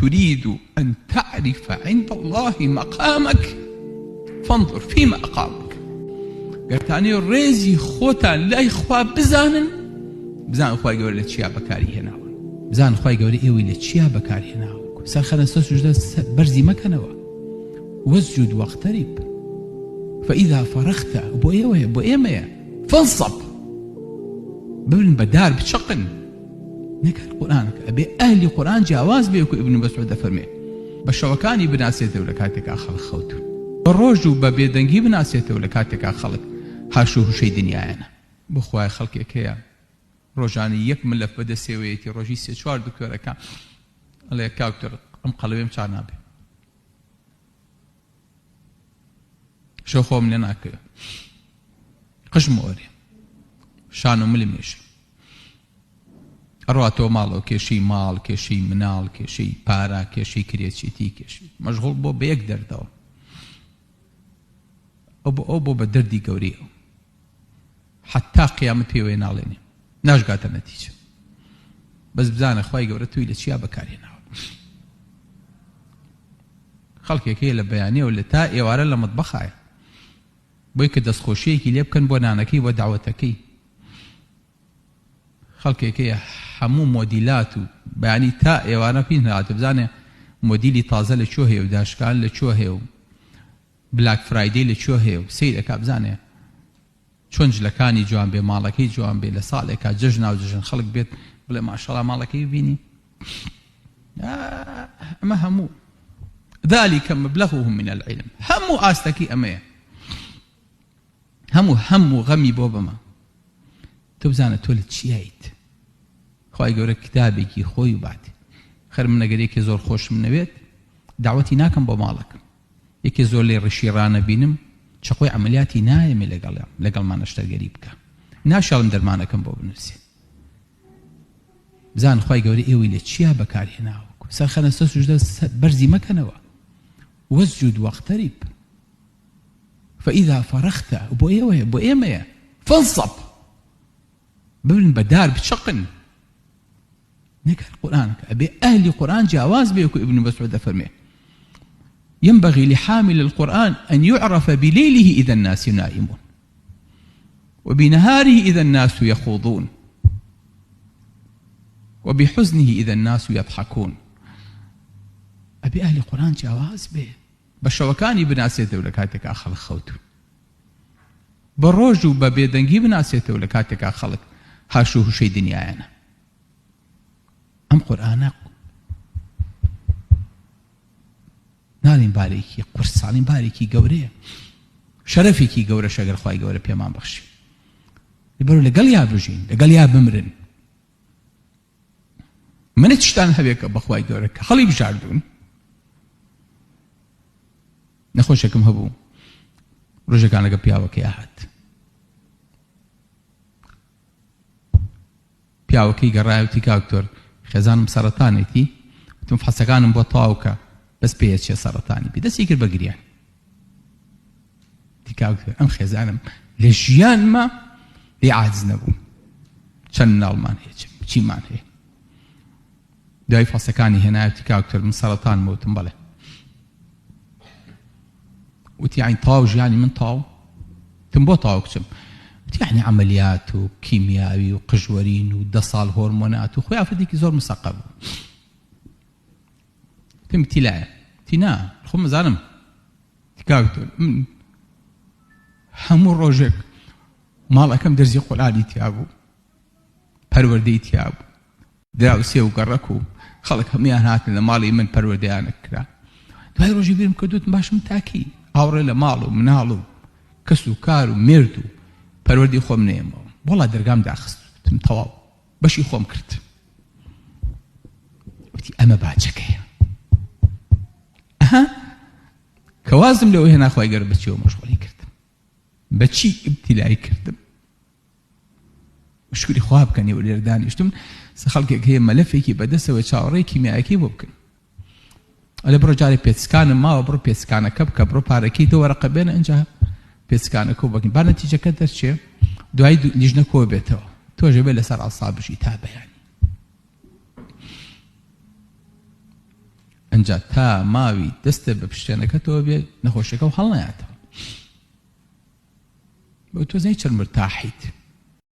تريد أن تعرف عند الله مقامك فانظر فيما أقامك. قرتاني الرزي خوتان لا إخوة بزانن إخوة قولي لتشيا بكاري هنا بزان إخوة قولي إيوي لتشيا بكاري هنا سرخنا سجد برزي مكانوا واسجد واقترب فإذا فرغت بو إيميا فانصب ببن بدار بتشقن نكر القرآن أبي أهل القرآن جاواز بيكو ابن مسعود فرمي بشوكاني بناسيته ولكاتك أخل خوت الروجو ببيدنجي بناسيته ولكاتك أخلك هاشوه شيء دنيانا بخواي خلقي كيا روجاني يك ملف بدا سويتي روجي سيشوار دكتورة كان الله كاوتر أم قلبي مشارنا به شو خو من هناك قشم أوري شانو ملميش أرواتو مالو كشي مال كشي منال كشي بارا كشي كريتشيتي كشي مشغول بو بيقدر دو أبو بدردي قوريه حتى قيامة بيوين عليني ناش قاتا نتيجة بس بزانا خواهي قورتو إلى شيا بكارينا خلقي كي لبيانية ولا تائي وعلى لمطبخها بويك دسخوشيكي ليبكن بونانكي ودعوتكي خلقي كي حمو موديلاتو بياني تائي وانا فينها بزانا موديلي طازة لشوهي وداشكان لشوهي بلاك فرايدي لشوهي وسيدك بزانا چونج لكاني جوان بي مالكي جوان بي لسالك ججنا وججن خلق بيت بلا ما شاء الله مالكي بيني ما همو ذلك مبلغهم من العلم همو آستكي أميه همو غمي بوبما تبزانة تولد شيايت خواهي قولك كتابك خوي وبعد خير من قريك زور خوش من بيت دعوتي ناكم بمالك يكي زور لي رشيران بينم شقوي عملياتي نايمة لقل ما نشتر قريبك ناشال مدرمانكم بوبنسي بزان خواهي قولي إيوي لتشيها بكاري هناوك سرخنا سجد برزي مكانوا واسجد واقترب فإذا فرغت بو إيميا فانصب ببن بدار بتشقن نكر القرآن أبي أهل القرآن جاواز بيكو ابن مسعود فرمي ينبغي لحامل القرآن أن يعرف بليله إذا الناس نائمون وبنهاره إذا الناس يخوضون وبحزنه إذا الناس يضحكون أبي أهل القرآن جواز به بشوكاني بناسيته ولكاتك أخلق خوتو بروجو ببيدنجي بناسيته ولكاتك أخلق هاشوه شيء دنيانا أم قرآن نالين باريكي قرص علين باريكي قوريه شرفيكي قورة شاقر خواهي قورة بيمان بخشي يبرو لقل يا بجين لقل يا بمرن من تشتان هبيك بخواهي قورة خلي بجاردون نخوشكم هبو رجع أنا قبياوكي أحد بياوكي قرايوتي كاكتور خزانم سرطاني تي وتم فحصكانم بطاوكا بس بيتش سرطاني بس يكر بقريان تي كاكتور أم خزانم لجيان ما لعاجز نبو شن نالمان هيك شي مان هي داي فحصكاني هنا تي كاكتور من سرطان موتم بله وتي يعني طاوج يعني من طاو تنبو طاوكتم يعني عمليات وكيميائي وقجورين ودصال هرمونات وخويا فديك زور مسقب تم تلاعب تنا خم زانم تكاوتر همو روجك مالكم درزي قلالي تيابو پروردي تيابو دراوسي وقركو خلق هميانات لمالي من پروردي انك داي روجي بيرم كدوت باش متاكي اوري لمالو منالو كسو كارو مردو پروردي خوم نيمو والله درقام داخست تم طواو بشي خوم كرت وتي اما باجكي اها كوازم لو هنا اخوي قرب بشي ومشغولين كرتم بشي ابتلائي كرتم مشكوري خواب كان يقول يرداني اشتم سخلقك هي ملفيكي بدسه وشاوري كيميائي بوبكن أنا برو جاري بيتسكان ما وبرو بيتسكان كب برو باركي دو ورقة بين انجا بيتسكان كوبكن بعد نتيجة كدر شيء دعاي لجنة كوبته تو جبل سر أصاب شيء تابع يعني ئەنجا تا ماوی دەستە بە پشتێنەکەتەوە بێ نەخۆشیەکە و هەڵ نایاتەوە بۆ تۆ زەی چەند مرتاحیت